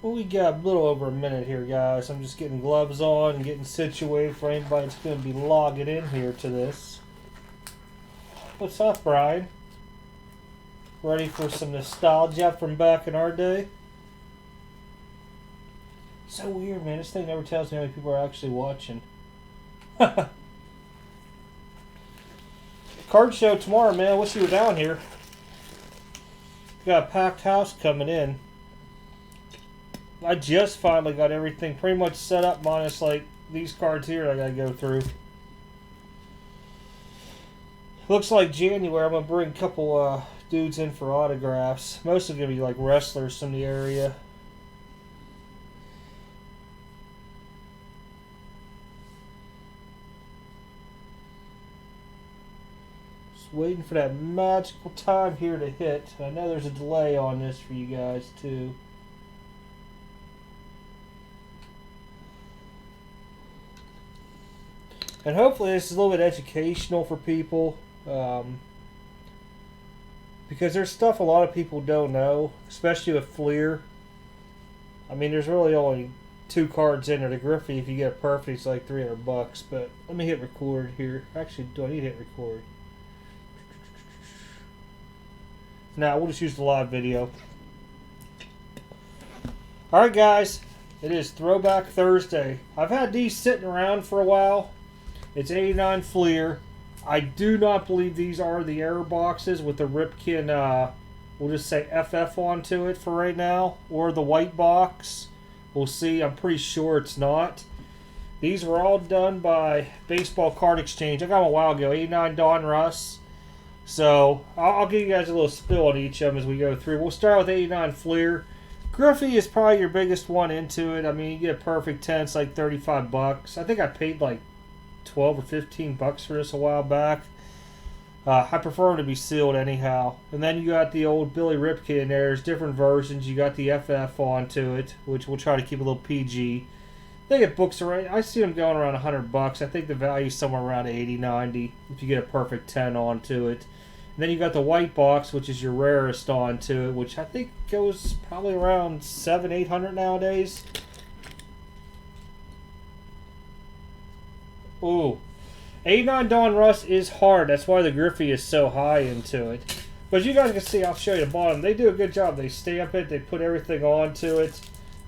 Well, we got a little over a minute here, guys. I'm just getting gloves on and getting situated for anybody that's going to be logging in here to this. What's up, Brian? Ready for some nostalgia from back in our day? So weird, man. This thing never tells me how many people are actually watching. Card show tomorrow, man. I wish you were down here. Got a packed house coming in. I just finally got everything pretty much set up, minus like these cards here I gotta go through. Looks like January I'm gonna bring a couple dudes in for autographs. Most of them gonna be like wrestlers from the area. Just waiting for that magical time here to hit. I know there's a delay on this for you guys too. And hopefully this is a little bit educational for people. Because there's stuff a lot of people don't know, especially with Fleer. I mean, there's really only 2 cards in there. The Griffey, if you get it perfect, it's like $300. But let me hit record here. Actually, do I need to hit record? Nah, we'll just use the live video. Alright, guys. It is Throwback Thursday. I've had these sitting around for a while. It's 89 Fleer. I do not believe these are the error boxes with the Ripken, we'll just say FF onto it for right now, or the white box. We'll see. I'm pretty sure it's not. These were all done by Baseball Card Exchange. I got them a while ago, 89 Donruss. So I'll give you guys a little spill on each of them as we go through. We'll start with 89 Fleer. Griffey is probably your biggest one into it. I mean, you get a perfect 10, it's like $35. I think I paid like 12 or 15 bucks for this a while back. I prefer them to be sealed anyhow. And then you got the old Billy Ripken in there. There's different versions. You got the FF onto it, which we'll try to keep a little PG. They get books around. I see them going around 100 bucks. I think the value is somewhere around 80, 90 if you get a perfect 10 onto it. And then you got the white box, which is your rarest onto it, which I think goes probably around 700, 800 nowadays. Ooh. 89 Donruss is hard. That's why the Griffey is so high into it. But you guys can see, I'll show you the bottom. They do a good job. They stamp it. They put everything onto it.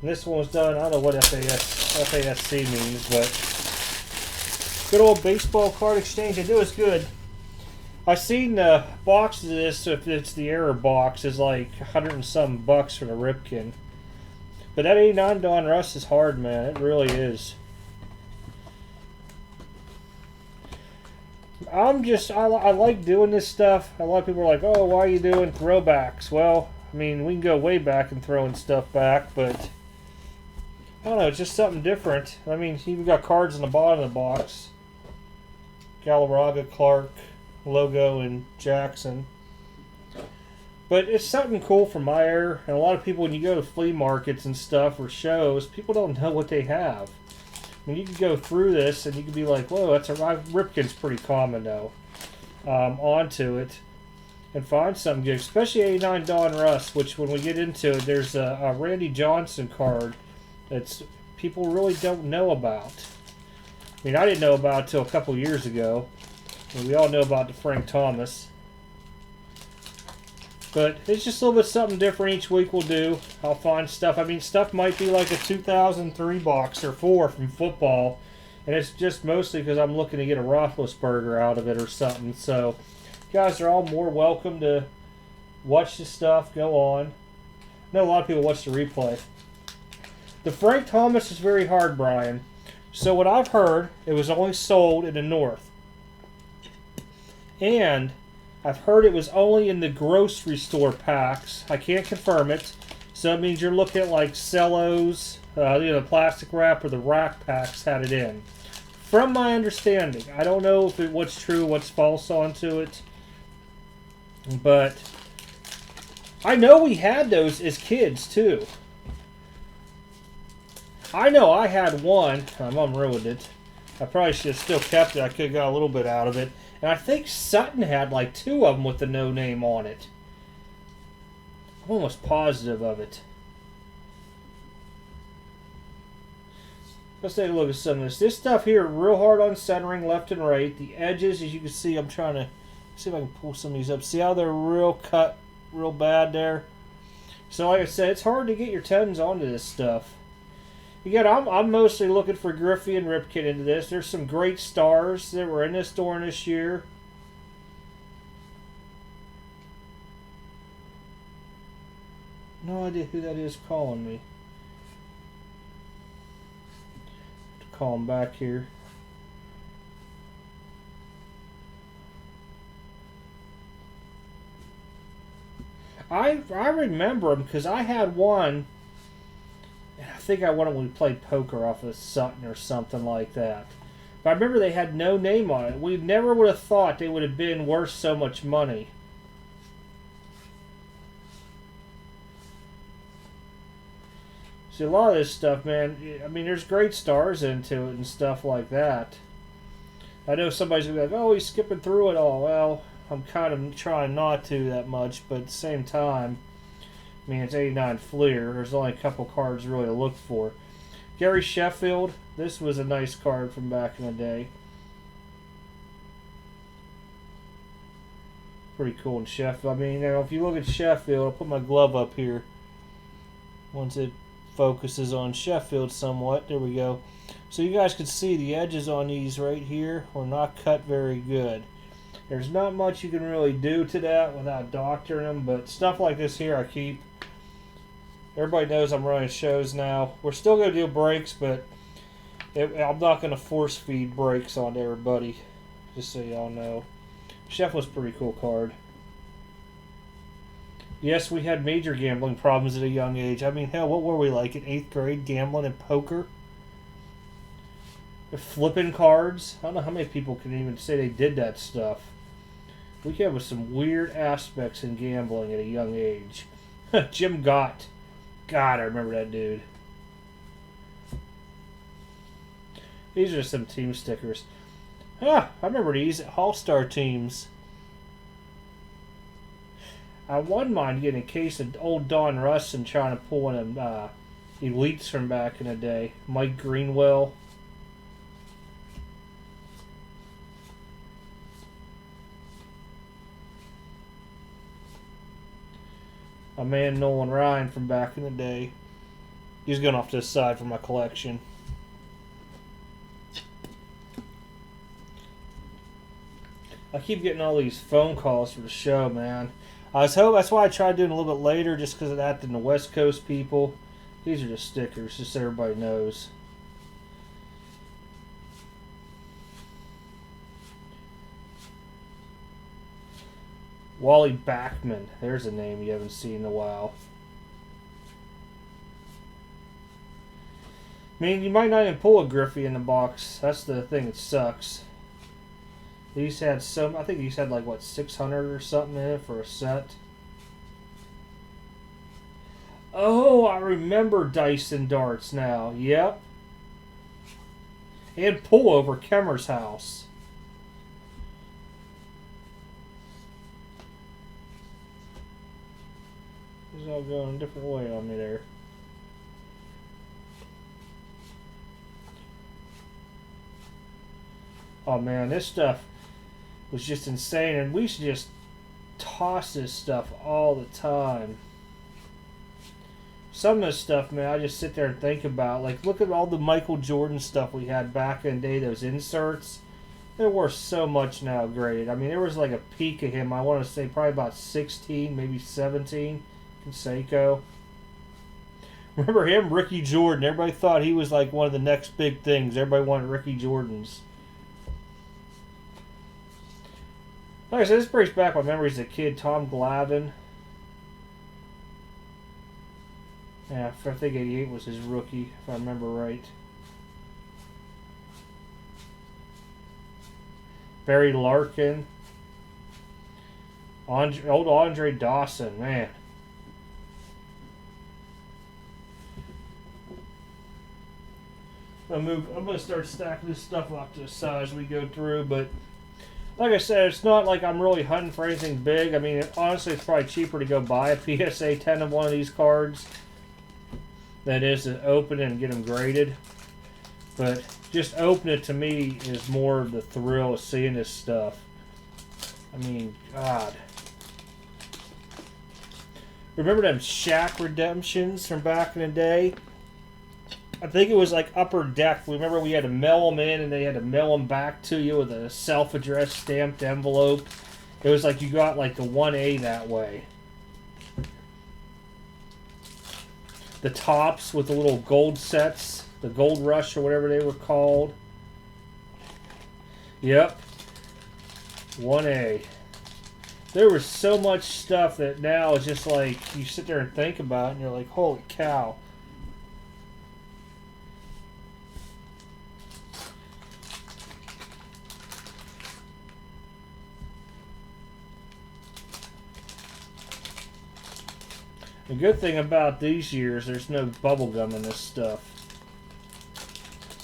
And this one was done, I don't know what FASC means, but good old Baseball Card Exchange. They do us good. I've seen the box of this, if it's the error box, is like 100 and some bucks for the Ripken. But that 89 Donruss is hard, man. It really is. I like doing this stuff. A lot of people are like, oh, why are you doing throwbacks? Well, I mean, we can go way back and throwing stuff back, but I don't know, it's just something different. I mean, you even got cards on the bottom of the box. Galarraga, Clark, logo, and Jackson. But it's something cool from my era, and a lot of people, when you go to flea markets and stuff or shows, people don't know what they have. I mean, you can go through this and you can be like, whoa, that's a Ripken's pretty common though. Onto it and find something good, especially 89 Donruss, which when we get into it, there's a Randy Johnson card that's people really don't know about. I mean, I didn't know about it until a couple years ago. I mean, we all know about the Frank Thomas. But it's just a little bit something different each week we'll do. I'll find stuff. I mean, stuff might be like a 2003 box or 4 from football. And it's just mostly because I'm looking to get a Roethlisberger out of it or something. So, you guys are all more welcome to watch this stuff. Go on. I know a lot of people watch the replay. The Frank Thomas is very hard, Brian. So what I've heard, it was only sold in the North. And I've heard it was only in the grocery store packs. I can't confirm it. So that means you're looking at like Cellos, the plastic wrap or the rack packs had it in. From my understanding, I don't know if what's true, what's false onto it. But I know we had those as kids too. I know I had one. My mom ruined it. I probably should have still kept it. I could have got a little bit out of it. And I think Sutton had like 2 of them with the no name on it. I'm almost positive of it. Let's take a look at some of this. This stuff here, real hard on centering left and right. The edges, as you can see, I'm trying to see if I can pull some of these up. See how they're real cut, real bad there? So like I said, it's hard to get your 10s onto this stuff. Again, I'm mostly looking for Griffey and Ripken into this. There's some great stars that were in this during this year. No idea who that is calling me. Call him back here. I remember him because I had one, and I think I won it when we played poker off of Sutton or something like that. But I remember they had no name on it. We never would have thought they would have been worth so much money. See, a lot of this stuff, man, I mean, there's great stars into it and stuff like that. I know somebody's going to be like, oh, he's skipping through it all. Well, I'm kind of trying not to that much, but at the same time, I mean, it's 89 Fleer. There's only a couple cards really to look for. Gary Sheffield, this was a nice card from back in the day. Pretty cool in Sheffield. I mean, you know, if you look at Sheffield, I'll put my glove up here. Once it focuses on Sheffield somewhat. There we go. So you guys can see the edges on these right here were not cut very good. There's not much you can really do to that without doctoring them, but stuff like this here I keep. Everybody knows I'm running shows now. We're still going to do breaks, but I'm not going to force feed breaks on everybody, just so y'all know. Sheffield's a pretty cool card. Yes, we had major gambling problems at a young age. I mean, hell, what were we like in 8th grade, gambling and poker? Flipping cards. I don't know how many people can even say they did that stuff. We came with some weird aspects in gambling at a young age. Jim Gott. God, I remember that dude. These are some team stickers. I remember these All-Star teams. I wouldn't mind getting a case of old Donruss and trying to pull one of them elites from back in the day. Mike Greenwell. My man Nolan Ryan from back in the day. He's going off to the side for my collection. I keep getting all these phone calls for the show, man. I was hoping, that's why I tried doing a little bit later, just because of that than the West Coast people. These are just stickers, just so everybody knows. Wally Backman. There's a name you haven't seen in a while. I mean, you might not even pull a Griffey in the box. That's the thing that sucks. These had some, I think these had like, what, 600 or something in it for a set. Oh, I remember Dyson darts now. Yep. And pull over Kemmer's house. It's all going a different way on me there. Oh man, this stuff was just insane, and we used to just toss this stuff all the time. Some of this stuff, man, I just sit there and think about. Like, look at all the Michael Jordan stuff we had back in the day, those inserts. They're worth so much now graded. I mean, there was like a peak of him, I want to say probably about 16, maybe 17. Conseco. Remember him, Ricky Jordan. Everybody thought he was like one of the next big things. Everybody wanted Ricky Jordans. Like I said, this brings back my memories as a kid. Tom Glavine. Yeah, I think 88 was his rookie, if I remember right. Barry Larkin. Old Andre Dawson, man. I'm going to start stacking this stuff off to the side as we go through, but like I said, it's not like I'm really hunting for anything big. I mean, honestly, it's probably cheaper to go buy a PSA 10 of one of these cards than it is to open and get them graded. But just opening it to me is more of the thrill of seeing this stuff. I mean, God. Remember them Shaq redemptions from back in the day? I think it was like Upper Deck. Remember we had to mail them in and they had to mail them back to you with a self-addressed stamped envelope. It was like you got like the 1A that way. The tops with the little gold sets. The Gold Rush or whatever they were called. Yep. 1A. There was so much stuff that now is just like you sit there and think about it and you're like, holy cow. The good thing about these years, there's no bubble gum in this stuff.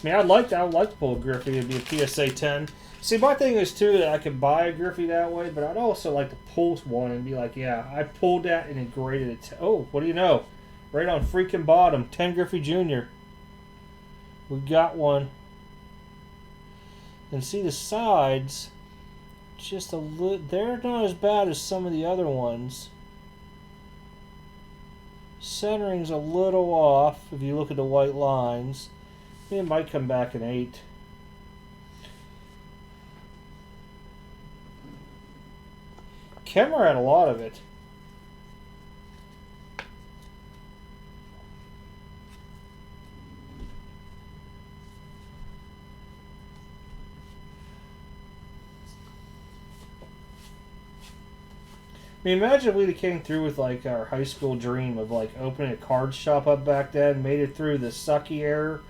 I mean, I would like to pull a Griffey and be a PSA 10. See, my thing is, too, that I could buy a Griffey that way, but I'd also like to pull one and be like, yeah, I pulled that and it graded it. Oh, what do you know? Right on freaking bottom, 10 Griffey Jr. We got one. And see the sides, just a little, they're not as bad as some of the other ones. Centering's a little off if you look at the white lines. It might come back an 8. Kemmer had a lot of it. I mean, imagine if we'd have came through with like our high school dream of like opening a card shop up back then, made it through the sucky era,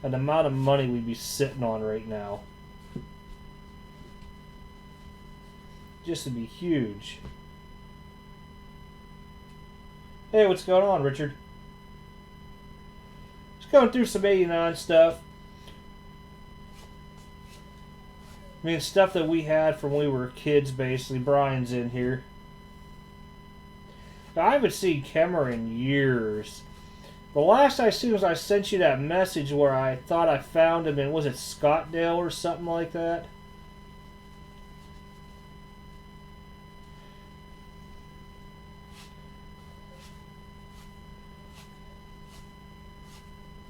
and the amount of money we'd be sitting on right now. Just to be huge. Hey, what's going on, Richard? Just going through some 89 stuff. I mean, stuff that we had from when we were kids, basically. Brian's in here. Now, I haven't seen Kemmer in years. The last I seen was I sent you that message where I thought I found him in, was it Scottsdale or something like that?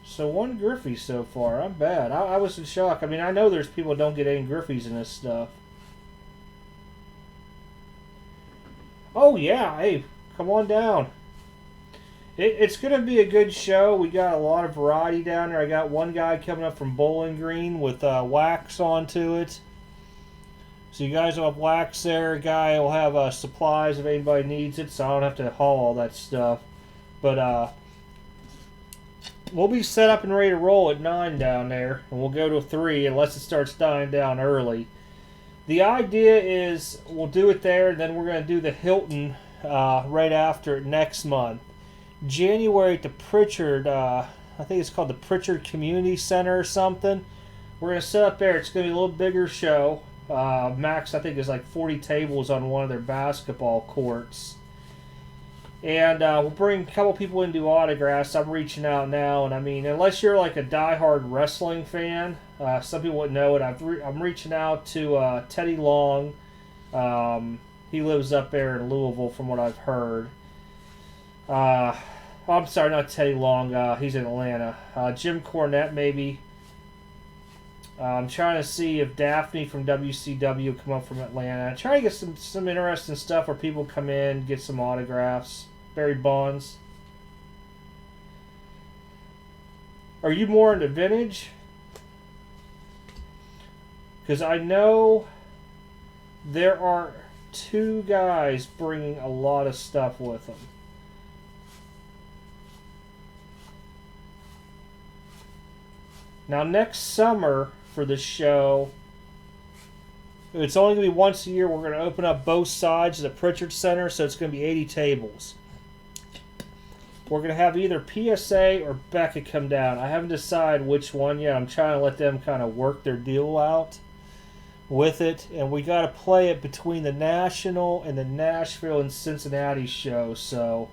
So 1 Griffey so far. I'm bad. I was in shock. I mean, I know there's people that don't get any Griffies in this stuff. Oh, yeah. Hey, come on down. It's going to be a good show. We got a lot of variety down there. I got one guy coming up from Bowling Green with wax onto it. So you guys will have wax there. A guy will have supplies if anybody needs it, so I don't have to haul all that stuff. But we'll be set up and ready to roll at 9 down there, and we'll go to 3 unless it starts dying down early. The idea is we'll do it there, and then we're going to do the Hilton right after it next month. January at the Pritchard, I think it's called the Pritchard Community Center or something. We're going to set up there. It's going to be a little bigger show. Max, I think, is like 40 tables on one of their basketball courts. And we'll bring a couple people in to do autographs. I'm reaching out now, and I mean, unless you're like a diehard wrestling fan, some people wouldn't know it. I'm reaching out to Teddy Long. He lives up there in Louisville, from what I've heard. I'm sorry, not Teddy Long. He's in Atlanta. Jim Cornette, maybe. I'm trying to see if Daphne from WCW will come up from Atlanta. I'm trying to get some interesting stuff where people come in, get some autographs. Barry Bonds. Are you more into vintage? Because I know there are 2 guys bringing a lot of stuff with them. Now, next summer for the show, it's only going to be once a year. We're going to open up both sides of the Pritchard Center, so it's going to be 80 tables. We're going to have either PSA or Becca come down. I haven't decided which one yet. I'm trying to let them kind of work their deal out with it. And we got to play it between the National and the Nashville and Cincinnati show. So,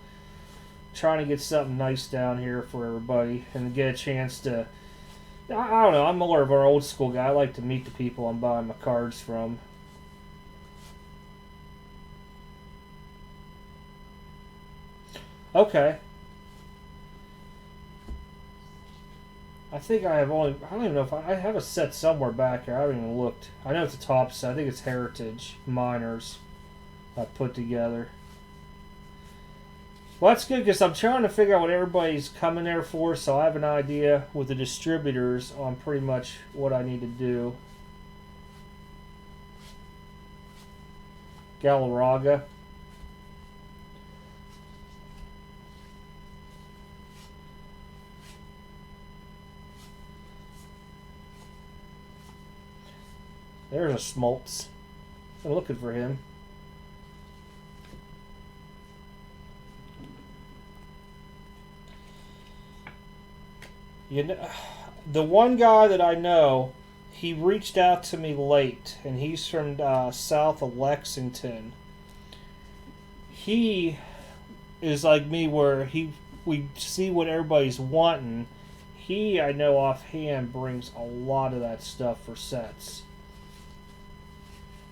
trying to get something nice down here for everybody and get a chance to I don't know. I'm more of an old school guy. I like to meet the people I'm buying my cards from. Okay. I think I have only. I don't even know if I have a set somewhere back here. I haven't even looked. I know it's a top set. I think it's Heritage Miners I put together. Well, that's good because I'm trying to figure out what everybody's coming there for, so I have an idea with the distributors on pretty much what I need to do. Galarraga. There's a Smoltz. I'm looking for him. You know, the one guy that I know, he reached out to me late, and he's from south of Lexington. He is like me, where we see what everybody's wanting. He, I know offhand, brings a lot of that stuff for sets.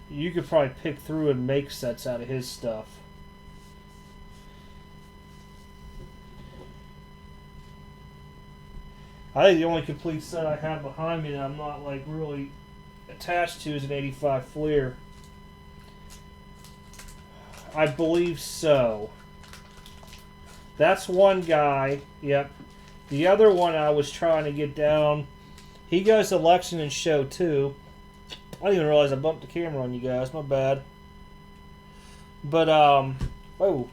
You could probably pick through and make sets out of his stuff. I think the only complete set I have behind me that I'm not like really attached to is an 85 Fleer. I believe so. That's one guy. Yep. The other one I was trying to get down. He goes to Lexington show too. I didn't even realize I bumped the camera on you guys. My bad. But oh,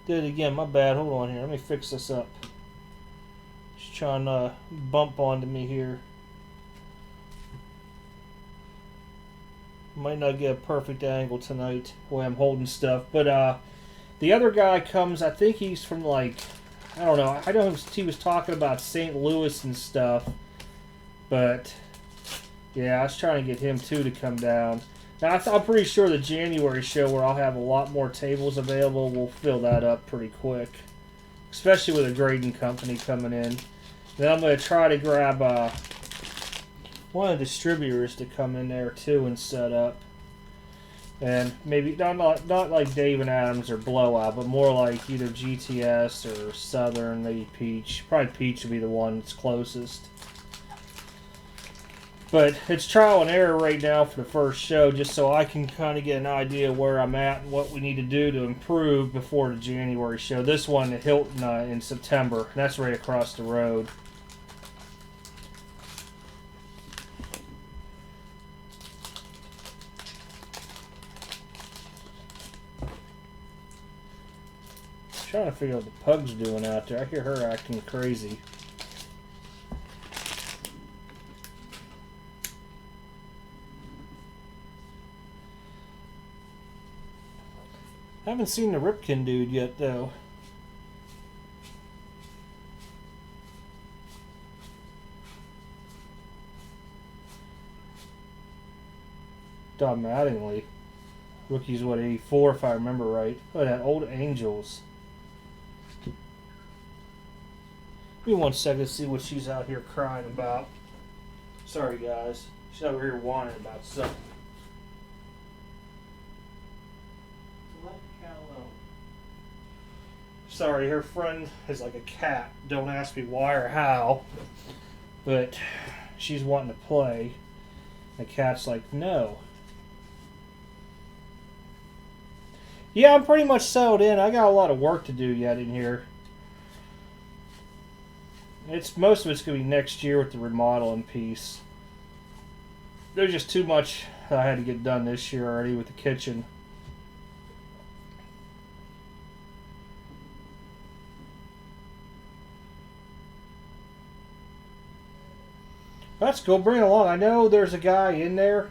did it again. My bad. Hold on here. Let me fix this up. Just trying to bump onto me here. Might not get a perfect angle tonight while I'm holding stuff. But the other guy comes, I think he's from like, I don't know. I know he was talking about St. Louis and stuff. But yeah, I was trying to get him too to come down. Now I'm pretty sure the January show, where I'll have a lot more tables available, will fill that up pretty quick. Especially with a grading company coming in. Then I'm going to try to grab one of the distributors to come in there too and set up. And maybe not like Dave and Adams or Blowout, but more like either GTS or Southern, maybe Peach. Probably Peach would be the one that's closest. But it's trial and error right now for the first show, just so I can kind of get an idea where I'm at and what we need to do to improve before the January show. This one at Hilton in September, and that's right across the road. Trying to figure out what the pug's doing out there. I hear her acting crazy. I haven't seen the Ripken dude yet, though. Don Mattingly. Rookie's what, 84 if I remember right. Oh, that old Angels. Give me 1 second to see what she's out here crying about. Sorry, guys. She's over here whining about something. Let the cat alone. Sorry, her friend is like a cat. Don't ask me why or how. But she's wanting to play. The cat's like, no. Yeah, I'm pretty much settled in. I got a lot of work to do yet in here. Most of it's going to be next year with the remodeling piece. There's just too much I had to get done this year already with the kitchen. That's cool. Bring it along. I know there's a guy in there.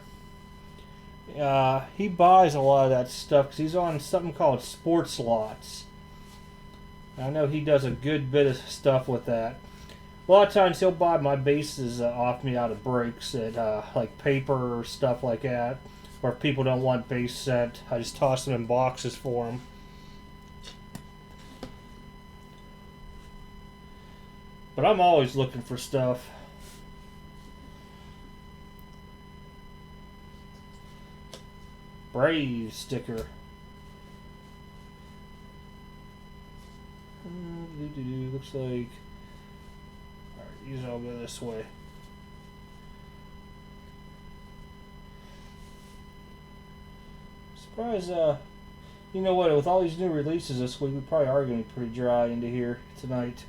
He buys a lot of that stuff because he's on something called Sports Lots. I know he does a good bit of stuff with that. A lot of times he'll buy my bases off me out of breaks at like paper or stuff like that. Or if people don't want base set, I just toss them in boxes for them. But I'm always looking for stuff. Brave sticker. Looks like. Alright, these all go this way. Surprise, you know what? With all these new releases this week, we probably are going to be pretty dry into here tonight.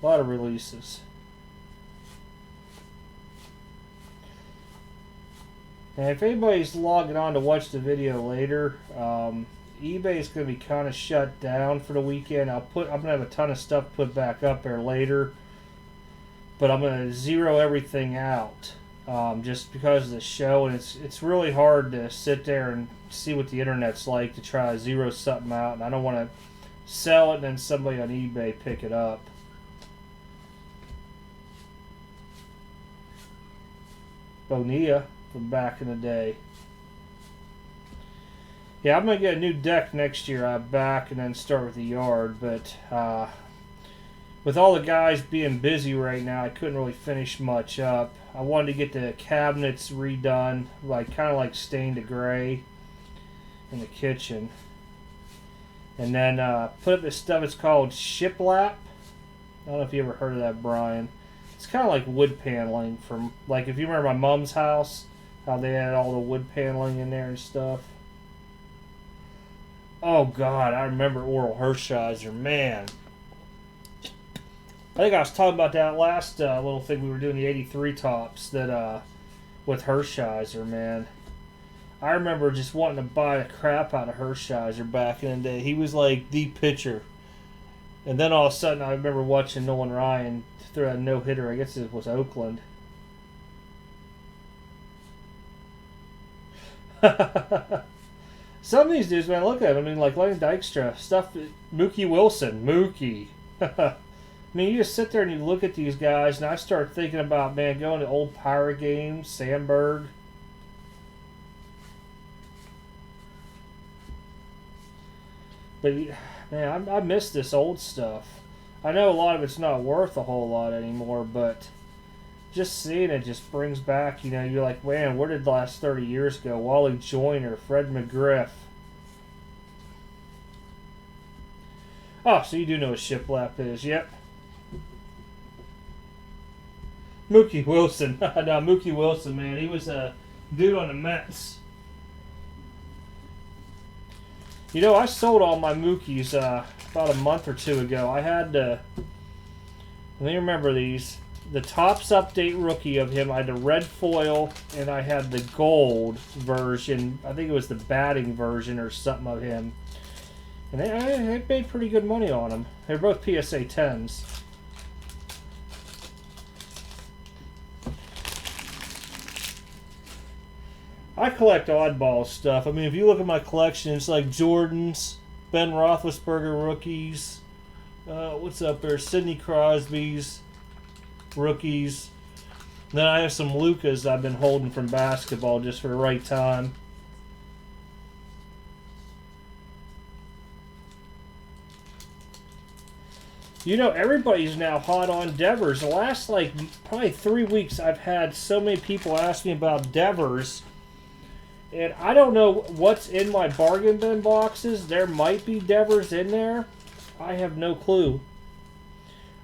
A lot of releases. And if anybody's logging on to watch the video later, eBay is going to be kind of shut down for the weekend. I'm going to have a ton of stuff put back up there later, but I'm going to zero everything out just because of the show, and it's really hard to sit there and see what the internet's like to try to zero something out, and I don't want to sell it and then somebody on eBay pick it up. Bonilla from back in the day. Yeah, I'm going to get a new deck next year back and then start with the yard, but with all the guys being busy right now, I couldn't really finish much up. I wanted to get the cabinets redone, like kind of like stained to gray in the kitchen. And then put up this stuff, it's called shiplap. I don't know if you ever heard of that, Brian. It's kind of like wood paneling from, like if you remember my mom's house, how they had all the wood paneling in there and stuff. Oh God, I remember Oral Hershiser, man. I think I was talking about that last little thing we were doing, the 83 tops, that with Hershiser, man. I remember just wanting to buy the crap out of Hershiser back in the day. He was like the pitcher. And then all of a sudden I remember watching Nolan Ryan throw a no-hitter. I guess it was Oakland. Some of these dudes, man, look at them. I mean, like Lenny Dykstra, stuff, Mookie Wilson, Mookie. I mean, you just sit there and you look at these guys, and I start thinking about, man, going to old Pirate games, Sandberg. But, man, I miss this old stuff. I know a lot of it's not worth a whole lot anymore, but just seeing it just brings back, you know, you're like, man, where did the last 30 years go? Wally Joyner, Fred McGriff. Oh, so you do know what shiplap is. Yep. Mookie Wilson. No, Mookie Wilson, man. He was a dude on the Mets. You know, I sold all my Mookies about a month or two ago. I had let me remember these. The Topps Update rookie of him. I had the red foil, and I had the gold version. I think it was the batting version or something of him. And they made pretty good money on them. They're both PSA 10s. I collect oddball stuff. I mean, if you look at my collection, it's like Jordans, Ben Roethlisberger rookies. What's up there? Sidney Crosby's rookies. Then I have some Lucas I've been holding from basketball just for the right time. You know, everybody's now hot on Devers. The last, like, probably 3 weeks, I've had so many people ask me about Devers. And I don't know what's in my bargain bin boxes. There might be Devers in there. I have no clue.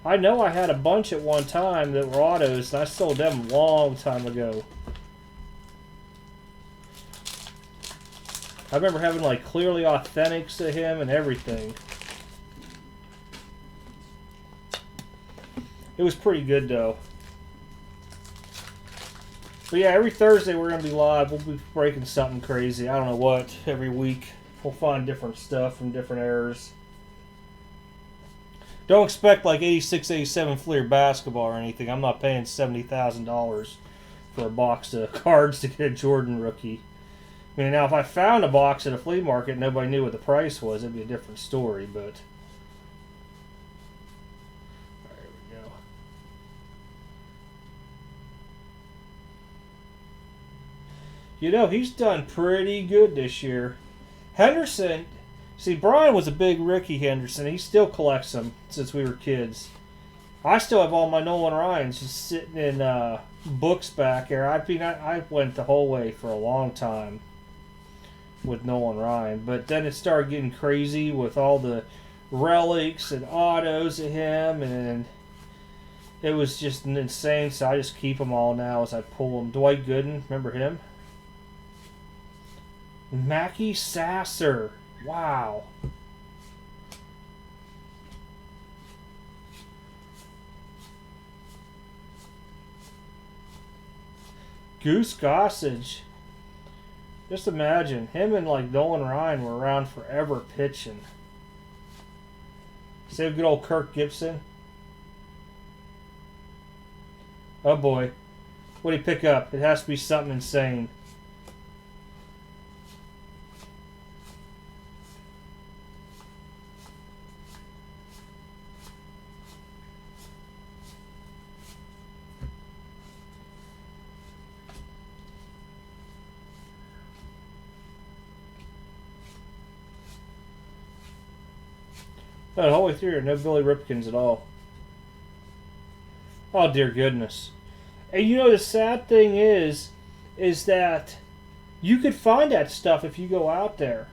I know I had a bunch at one time that were autos, and I sold them a long time ago. I remember having, like, clearly authentics of him and everything. It was pretty good, though. But yeah, every Thursday we're going to be live. We'll be breaking something crazy. I don't know what. Every week we'll find different stuff from different eras. Don't expect like 86, 87 Fleer basketball or anything. I'm not paying $70,000 for a box of cards to get a Jordan rookie. I mean, now if I found a box at a flea market and nobody knew what the price was, it'd be a different story, but... There we go. You know, he's done pretty good this year. Henderson... See, Brian was a big Ricky Henderson. He still collects them since we were kids. I still have all my Nolan Ryans just sitting in books back there. I went the whole way for a long time with Nolan Ryan, but then it started getting crazy with all the relics and autos of him, and it was just insane. So I just keep them all now as I pull them. Dwight Gooden, remember him? Mackie Sasser, wow. Goose Gossage. Just imagine, him and like Nolan Ryan were around forever pitching. Save good old Kirk Gibson. Oh boy. What did he pick up? It has to be something insane. Oh, the whole way through here, no Billy Ripkins at all. Oh, dear goodness. And you know, the sad thing is that you could find that stuff if you go out there.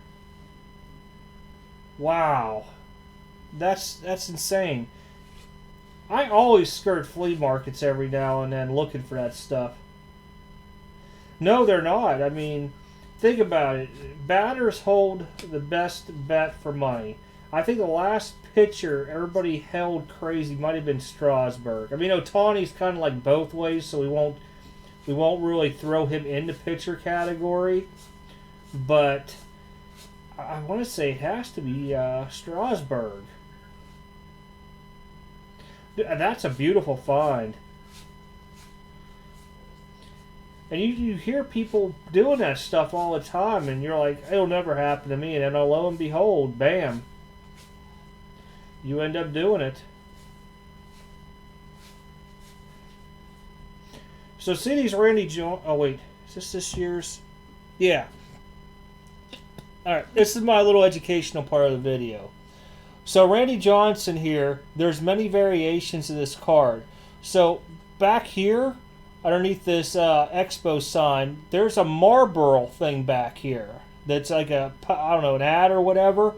Wow. That's insane. I always skirt flea markets every now and then looking for that stuff. No, they're not. I mean, think about it. Batters hold the best bet for money. I think the last pitcher everybody held crazy might have been Strasburg. I mean, Ohtani's kind of like both ways, so we won't really throw him in the pitcher category. But I want to say it has to be Strasburg. That's a beautiful find. And you hear people doing that stuff all the time, and you're like, it'll never happen to me. And then lo and behold, bam. You end up doing it. So see these Randy Johnson. Oh wait, is this year's? Yeah. All right, this is my little educational part of the video. So Randy Johnson here. There's many variations of this card. So back here, underneath this Expo sign, there's a Marlboro thing back here. That's like a, I don't know, an ad or whatever.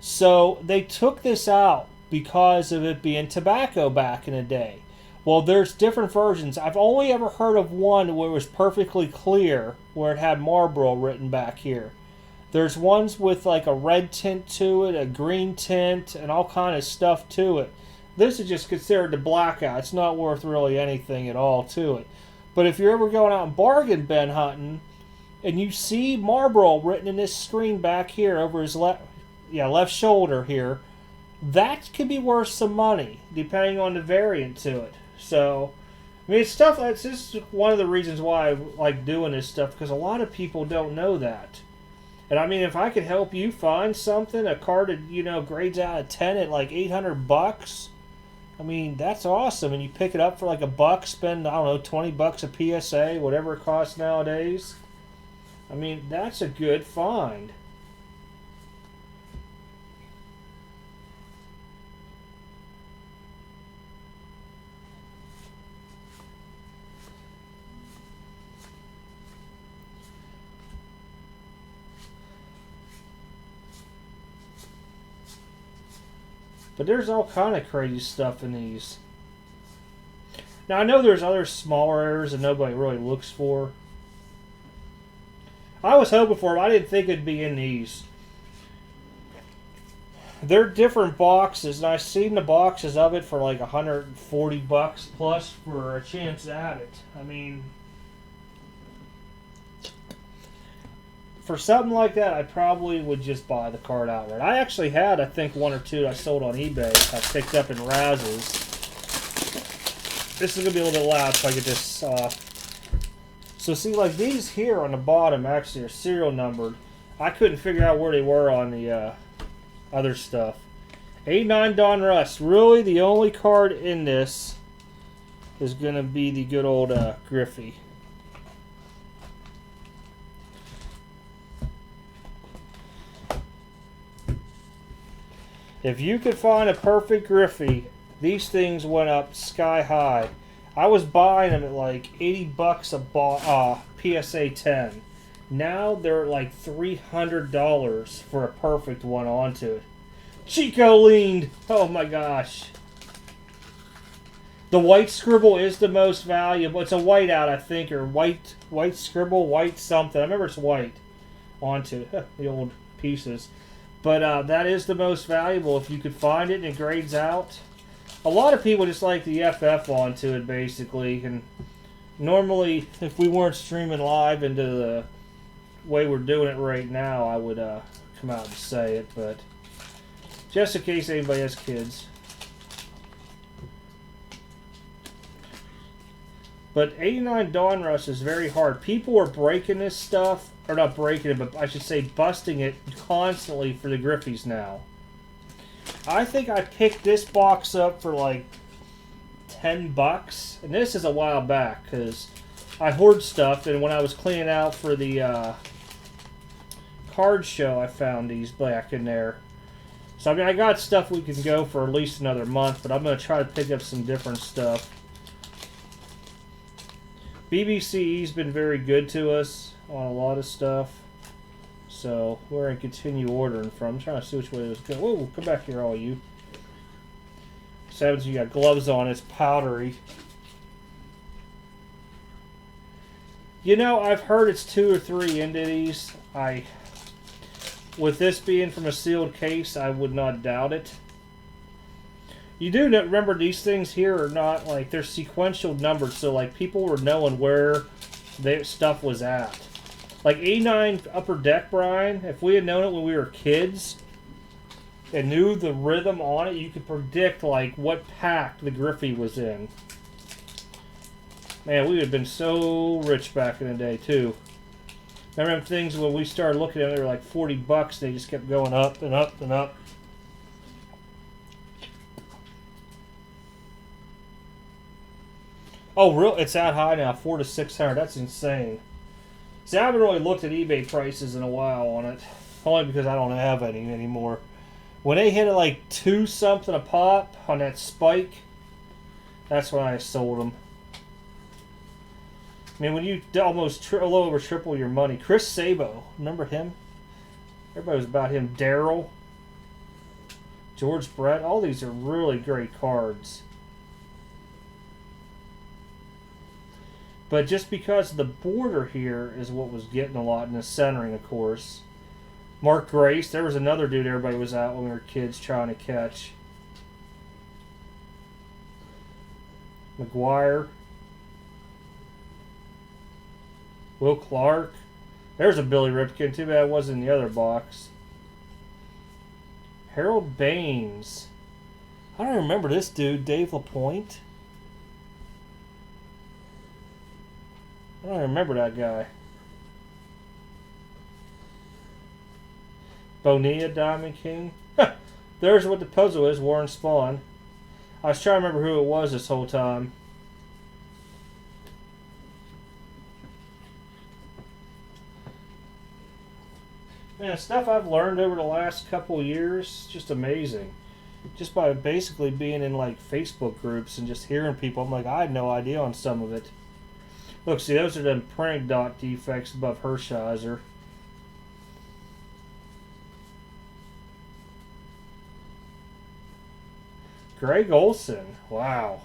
So they took this out because of it being tobacco back in the day. Well, there's different versions. I've only ever heard of one where it was perfectly clear, where it had Marlboro written back here. There's ones with like a red tint to it, a green tint, and all kind of stuff to it. This is just considered the blackout. It's not worth really anything at all to it. But if you're ever going out and bargain bin hunting, and you see Marlboro written in this screen back here over his left shoulder here, that could be worth some money depending on the variant to it. So, I mean, it's stuff that's just one of the reasons why I like doing this stuff, because a lot of people don't know that. And I mean, if I could help you find something, a card that grades out of 10 at like $800, I mean, that's awesome. And you pick it up for like $1, spend, I don't know, $20 a PSA, whatever it costs nowadays. I mean, that's a good find. But there's all kind of crazy stuff in these. Now, I know there's other smaller errors that nobody really looks for. I was hoping for it. I didn't think it'd be in these. They're different boxes, and I've seen the boxes of it for like $140 plus for a chance at it. I mean, for something like that, I probably would just buy the card outright. I actually had, I think, one or two I sold on eBay. I picked up in Raz's. This is going to be a little bit loud so I get this off. So see, like these here on the bottom actually are serial numbered. I couldn't figure out where they were on the other stuff. 89 Donruss. Really, the only card in this is going to be the good old Griffey. If you could find a perfect Griffey, These things went up sky high. I was buying them at like $80 a PSA 10. Now they're like $300 for a perfect one onto it. Chico leaned. Oh my gosh. The white scribble is the most valuable. It's a whiteout, I think, or white scribble, white something. I remember it's white onto the old pieces. But that is the most valuable if you could find it and it grades out. A lot of people just like the FF onto it, basically. And normally, if we weren't streaming live into the way we're doing it right now, I would come out and say it. But just in case anybody has kids. But 89 Donruss is very hard. People are breaking this stuff, or not breaking it, but I should say busting it constantly for the Griffeys now. I think I picked this box up for like $10, and this is a while back because I hoard stuff, and when I was cleaning out for the card show, I found these back in there. So I mean, I got stuff we can go for at least another month, but I'm going to try to pick up some different stuff. BBCE's been very good to us on a lot of stuff. So we're going to continue ordering from. I'm trying to see which way it was going. Whoa, come back here, all you. Sevens, you got gloves on. It's powdery. You know, I've heard it's 2 or 3 into these. With this being from a sealed case, I would not doubt it. You do remember these things here are not like they're sequential numbered, so like people were knowing where their stuff was at. Like 89 Upper Deck, Brian, if we had known it when we were kids and knew the rhythm on it, you could predict like what pack the Griffey was in. Man, we would have been so rich back in the day too. I remember things when we started looking at them, they were like $40. They just kept going up and up and up. Oh, real? It's that high now, $400 to $600. That's insane. See, I haven't really looked at eBay prices in a while on it, only because I don't have any anymore. When they hit it like 2 something a pop on that spike, that's when I sold them. I mean, when you almost a little over triple your money. Chris Sabo, remember him? Everybody was about him. Daryl, George Brett. All these are really great cards. But just because the border here is what was getting a lot, and the centering, of course. Mark Grace, there was another dude everybody was out when we were kids trying to catch. McGuire. Will Clark. There's a Billy Ripken. Too bad it wasn't in the other box. Harold Baines. I don't remember this dude. Dave LaPointe. I don't remember that guy. Bonilla, Diamond King. There's what the puzzle is, Warren Spahn. I was trying to remember who it was this whole time. Man, stuff I've learned over the last couple of years, just amazing. Just by basically being in like Facebook groups and just hearing people, I'm like, I had no idea on some of it. Look, see, those are them printing dot defects above Hershiser. Greg Olson. Wow.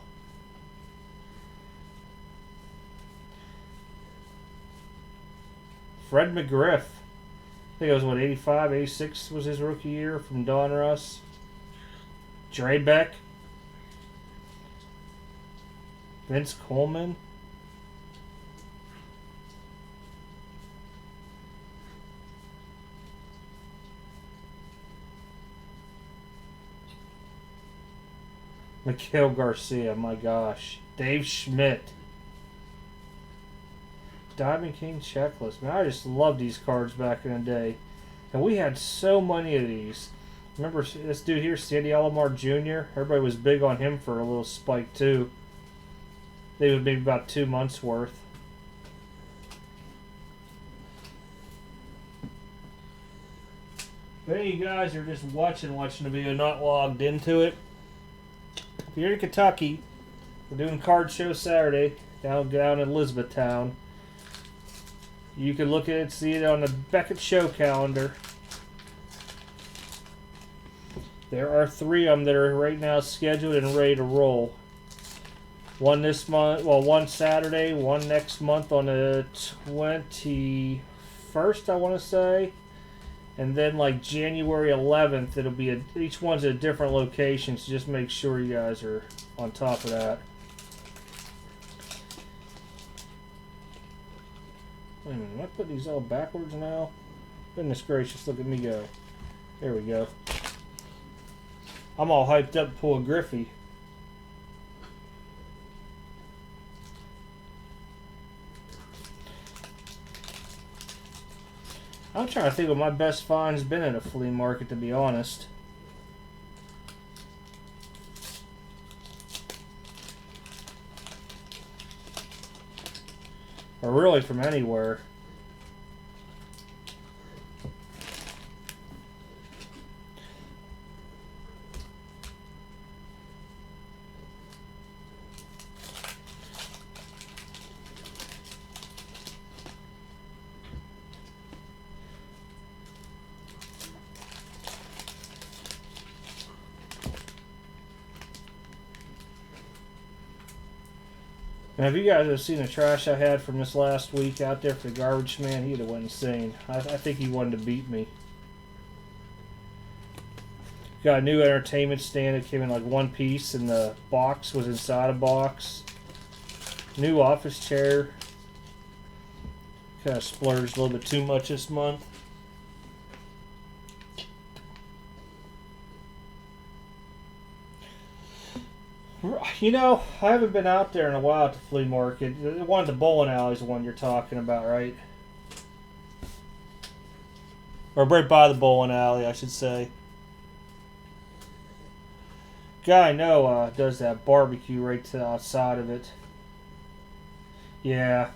Fred McGriff. I think it was, what, 85, 86 was his rookie year from Donruss. Throwback. Vince Coleman. Mikhail Garcia, my gosh. Dave Schmidt. Diamond King checklist. Man, I just loved these cards back in the day. And we had so many of these. Remember this dude here, Sandy Alomar Jr.? Everybody was big on him for a little spike, too. They would maybe about 2 months worth. If any of you guys are just watching the video, not logged into it, if you're in Kentucky, we're doing card show Saturday down in Elizabethtown. You can look at it, see it on the Beckett show calendar. There are 3 of them that are right now scheduled and ready to roll. One this month, well, one Saturday, one next month on the 21st, I want to say. And then like January 11th, it'll be each one's at a different location, so just make sure you guys are on top of that. Wait a minute, am I putting these all backwards now? Goodness gracious, look at me go. There we go. I'm all hyped up to pull a Griffey. I'm trying to think what my best find's been at a flea market, to be honest. Or really from anywhere. Now, if you guys have seen the trash I had from this last week out there for the garbage man, he'd have went insane. I think he wanted to beat me. Got a new entertainment stand that came in like one piece, and the box was inside a box. New office chair. Kind of splurged a little bit too much this month. You know, I haven't been out there in a while at the flea market. One of the bowling alleys, the one you're talking about, right? Or right by the bowling alley, I should say. Guy I know does that barbecue right to the outside of it. Yeah.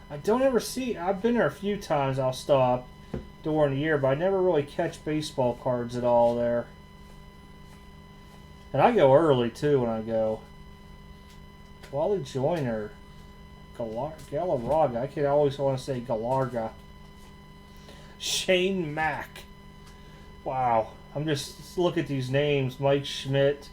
I don't ever see. I've been there a few times. I'll stop during the year, but I never really catch baseball cards at all there. And I go early too when I go. Wally Joyner, Galarraga. I can always want to say Galarga. Shane Mack. Wow, I'm just look at these names. Mike Schmidt.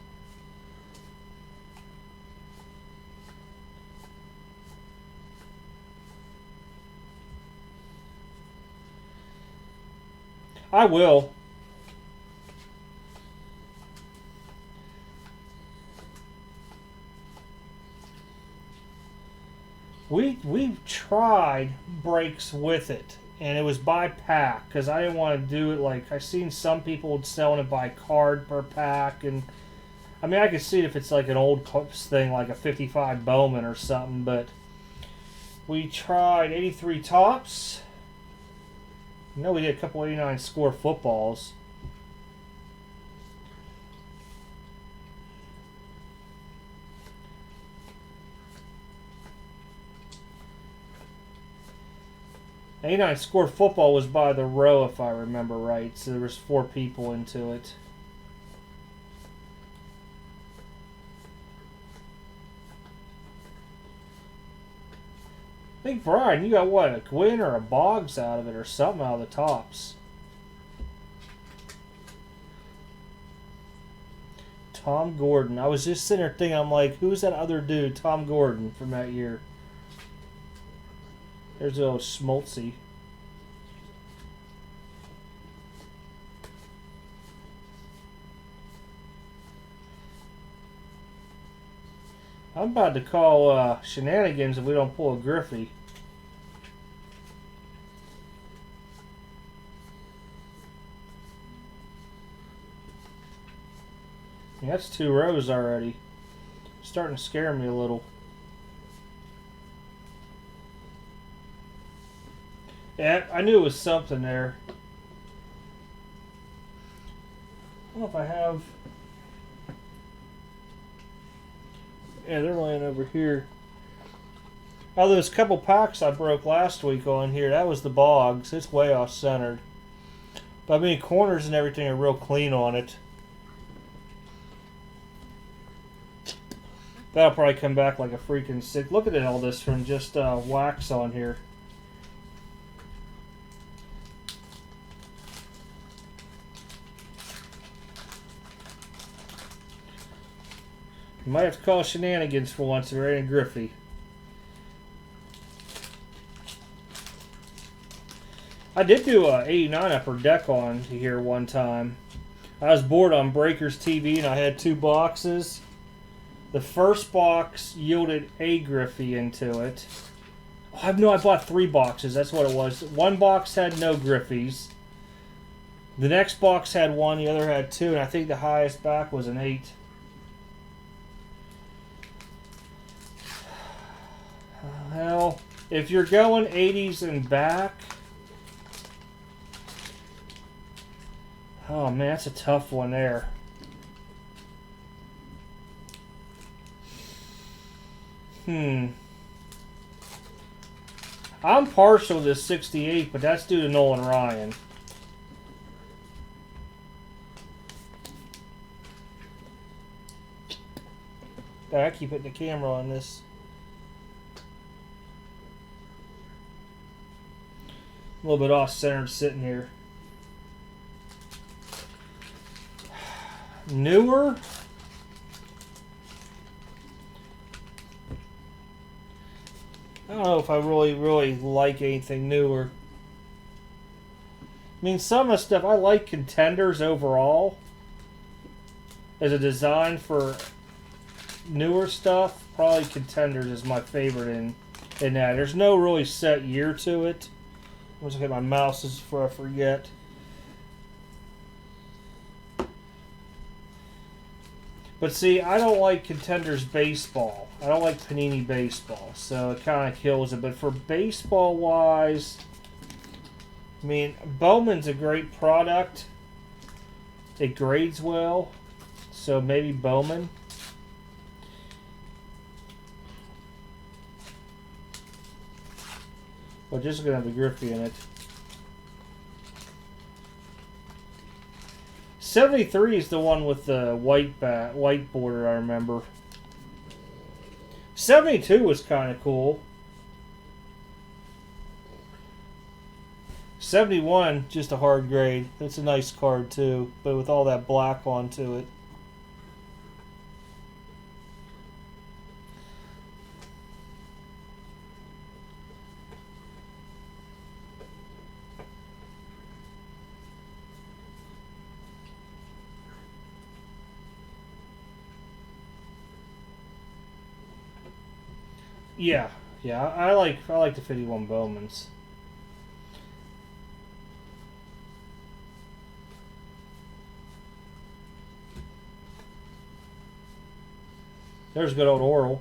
I will. We've tried breaks with it, and it was by pack because I didn't want to do it like I've seen some people selling it by card per pack, and I mean I could see it if it's like an old thing like a 55 Bowman or something, but we tried 83 tops. I know we did a couple 89 score footballs. '89 score football was by the row, if I remember right. So there was 4 people into it. I think, Brian, you got what, a Gwyn or a Boggs out of it or something out of the tops. Tom Gordon. I was just sitting there thinking, I'm like, who's that other dude, Tom Gordon, from that year? There's a little Schmaltzy. I'm about to call shenanigans if we don't pull a Griffey. Yeah, that's 2 rows already. Starting to scare me a little. Yeah, I knew it was something there. I don't know if I have... Yeah, they're laying over here. Oh, those couple packs I broke last week on here, that was the bogs. It's way off centered. But I mean, corners and everything are real clean on it. That'll probably come back like a freaking sick. Look at all this from just wax on here. You might have to call shenanigans for once if you're in Griffey. I did do a 89 upper deck on here one time. I was bored on Breakers TV and I had 2 boxes. The first box yielded a Griffey into it. Oh, no, I bought 3 boxes. That's what it was. One box had no Griffies. The next box had 1, the other had 2, and I think the highest back was an 8. Well, if you're going 80s and back... Oh man, that's a tough one there. I'm partial to this 68, but that's due to Nolan Ryan. I keep hitting the camera on this. A little bit off-centered sitting here. Newer? I don't know if I really like anything newer. I mean, some of the stuff, I like Contenders overall. As a design for newer stuff, probably Contenders is my favorite in that. There's no really set year to it. I'm just looking at my mouses before I forget. But see, I don't like Contenders baseball. I don't like Panini baseball, so it kind of kills it. But for baseball-wise, I mean, Bowman's a great product. It grades well, so maybe Bowman. Well, just going to have the Griffey in it. 73 is the one with the white border, I remember. 72 was kind of cool. 71, just a hard grade. It's a nice card too, but with all that black onto it. Yeah, I like the 51 Bowmans. There's good old Oral.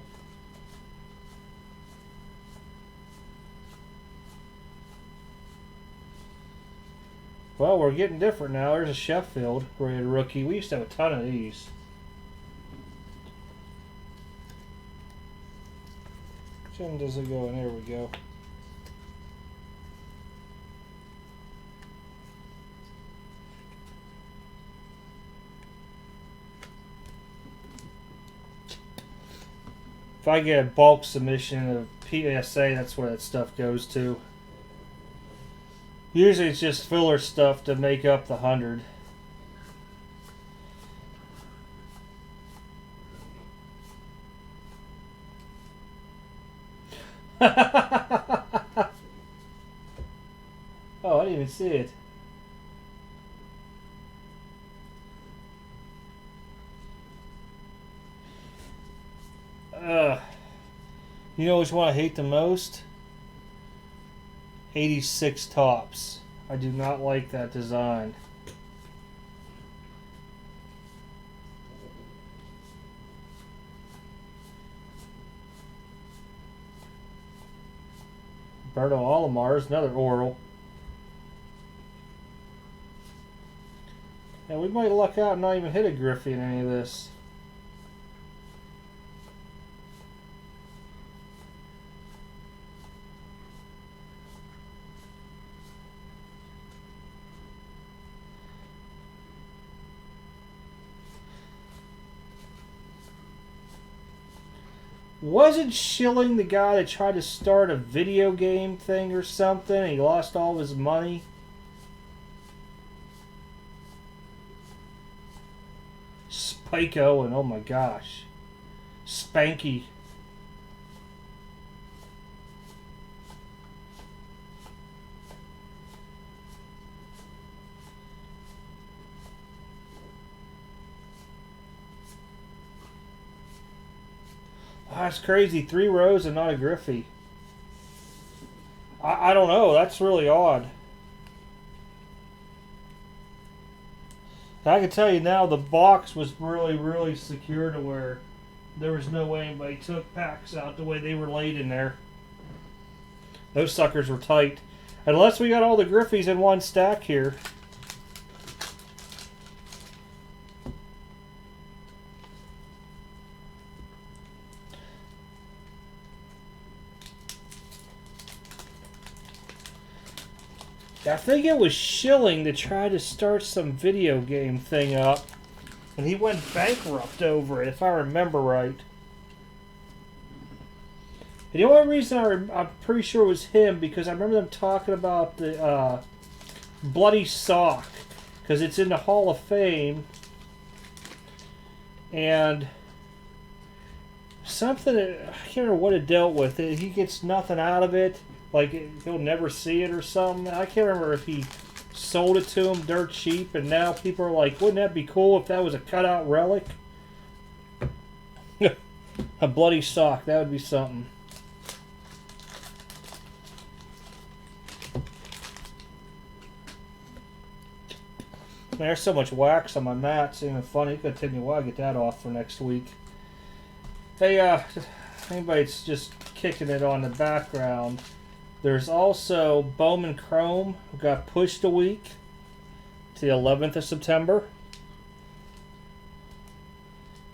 Well, we're getting different now. There's a Sheffield rated rookie. We used to have a ton of these. Which one does it go in? There we go. If I get a bulk submission of PSA, that's where that stuff goes to. Usually it's just filler stuff to make up the 100. Oh, I didn't even see it. You know which one I hate the most? 86 Tops. I do not like that design. Berto Alomar, another Oral. And we might luck out and not even hit a Griffey in any of this. Wasn't Schilling the guy that tried to start a video game thing or something and he lost all of his money? Spike Owen, oh my gosh. Spanky. Oh, that's crazy. 3 rows and not a Griffey. I don't know. That's really odd. I can tell you now the box was really, really secure to where there was no way anybody took packs out the way they were laid in there. Those suckers were tight. Unless we got all the Griffies in one stack here. I think it was Schilling that tried to start some video game thing up. And he went bankrupt over it, if I remember right. And the only reason I'm pretty sure it was him, because I remember them talking about the Bloody Sock. Because it's in the Hall of Fame. And something, I can't remember what it dealt with. He gets nothing out of it. Like, he'll never see it or something. I can't remember if he sold it to him dirt cheap, and now people are like, wouldn't that be cool if that was a cutout relic? A bloody sock, that would be something. Man, there's so much wax on my mat, it's even funny. It's going to take me a while to get that off for next week. Hey, anybody's just kicking it on the background. There's also Bowman Chrome, who got pushed a week to the 11th of September.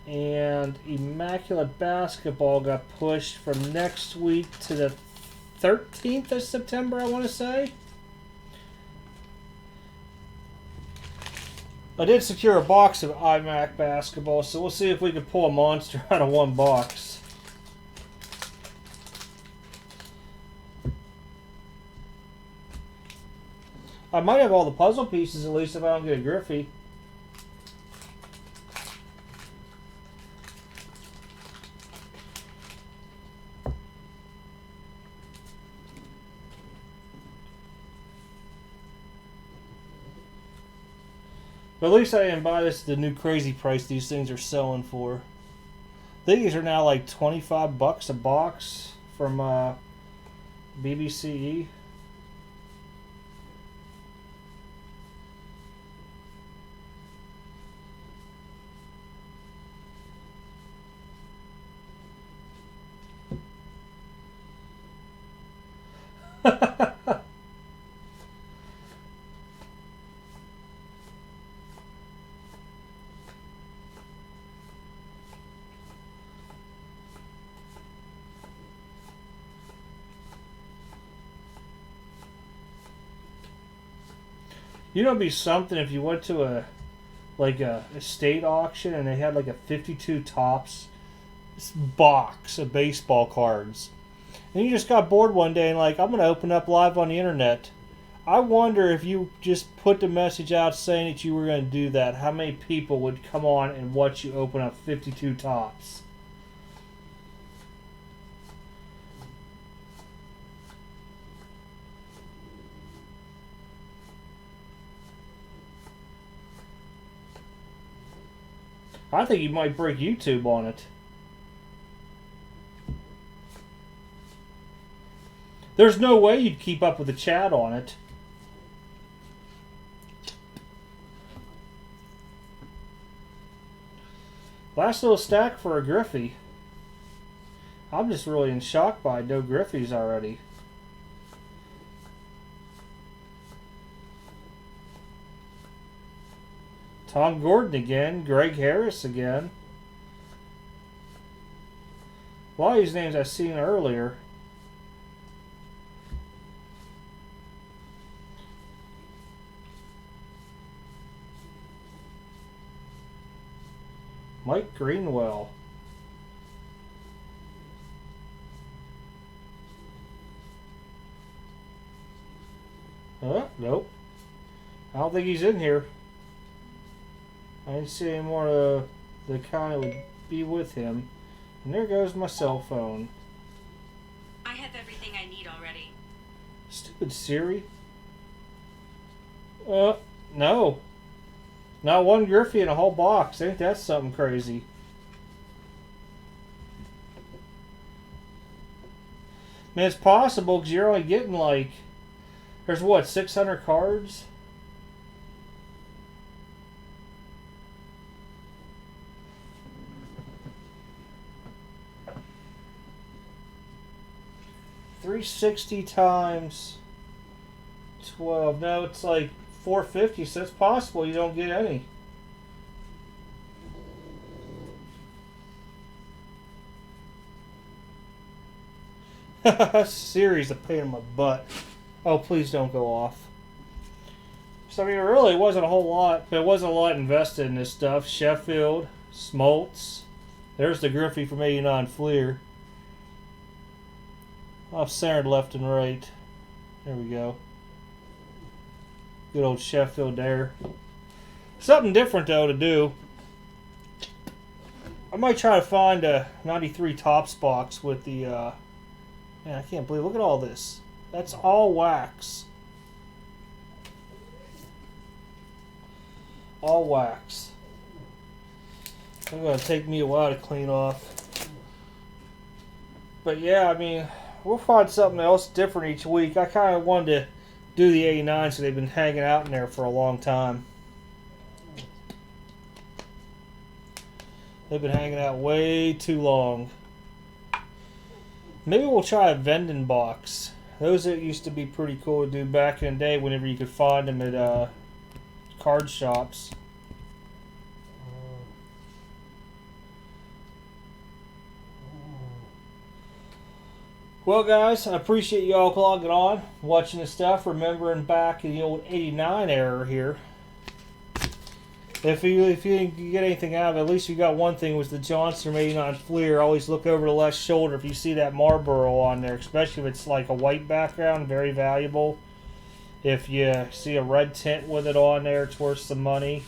And Immaculate Basketball got pushed from next week to the 13th of September, I want to say. I did secure a box of IMAC basketball, so we'll see if we can pull a monster out of one box. I might have all the puzzle pieces, at least, if I don't get a Griffey. But at least I didn't buy this at the new crazy price these things are selling for. I think these are now like 25 bucks a box from BBCE. You know, it'd be something if you went to a estate auction and they had like a 52 tops box of baseball cards, and you just got bored one day and like, I'm gonna open up live on the internet. I wonder if you just put the message out saying that you were gonna do that, how many people would come on and watch you open up 52 tops? I think you might break YouTube on it. There's no way you'd keep up with the chat on it. Last little stack for a Griffey. I'm just really in shock by no Griffies already. Tom Gordon again. Greg Harris again. A lot of these names I've seen earlier. Mike Greenwell. Nope. I don't think he's in here. I didn't see any more of the kind that would be with him. And there goes my cell phone. I have everything I need already. Stupid Siri. No. Not one Griffey in a whole box. Ain't that something crazy? I mean, it's possible because you're only getting like... There's what, 600 cards? $360 times 12. No, it's like $450, so it's possible you don't get any. Series a pain in my butt. Oh, please don't go off. So, I mean, it really wasn't a whole lot. There wasn't a lot invested in this stuff. Sheffield, Smoltz. There's the Griffey from 89 Fleer. Off centered left and right. There we go. Good old Sheffield there. Something different, though, to do. I might try to find a 93 Topps box with the... Man, I can't believe... Look at all this. That's all wax. All wax. It's going to take me a while to clean off. But yeah, I mean, we'll find something else different each week. I kind of wanted to do the 89, so they've been hanging out in there for a long time. They've been hanging out way too long. Maybe we'll try a vending box. Those that used to be pretty cool to do back in the day whenever you could find them at card shops. Well, guys, I appreciate you all logging on, watching this stuff, remembering back in the old 89 era here. If you didn't get anything out of it, at least you got one thing, was the Johnson from 89 Fleer. Always look over the left shoulder if you see that Marlboro on there, especially if it's like a white background, very valuable. If you see a red tint with it on there, it's worth some money.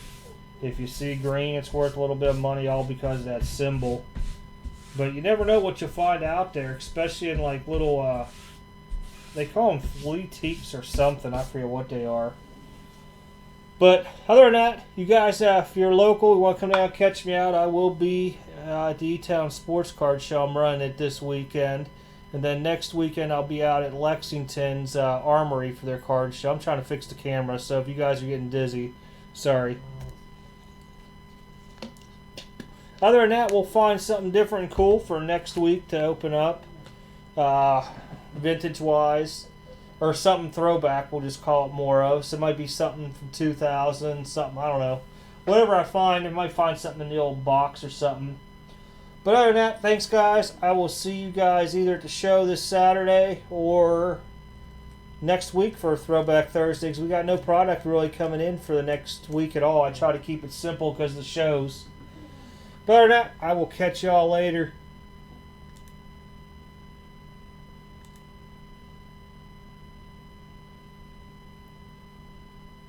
If you see green, it's worth a little bit of money, all because of that symbol. But you never know what you'll find out there, especially in like little, they call them flea teeps or something. I forget what they are. But other than that, you guys, if you're local, you want to come down and catch me out, I will be at the E-Town Sports Card Show. I'm running it this weekend. And then next weekend, I'll be out at Lexington's Armory for their card show. I'm trying to fix the camera, so if you guys are getting dizzy, sorry. Other than that, we'll find something different and cool for next week to open up, vintage-wise. Or something throwback, we'll just call it more of. So it might be something from 2000, something, I don't know. Whatever I find, I might find something in the old box or something. But other than that, thanks guys. I will see you guys either at the show this Saturday or next week for Throwback Thursday. Because we got no product really coming in for the next week at all. I try to keep it simple because of the shows. But other than that, I will catch y'all later.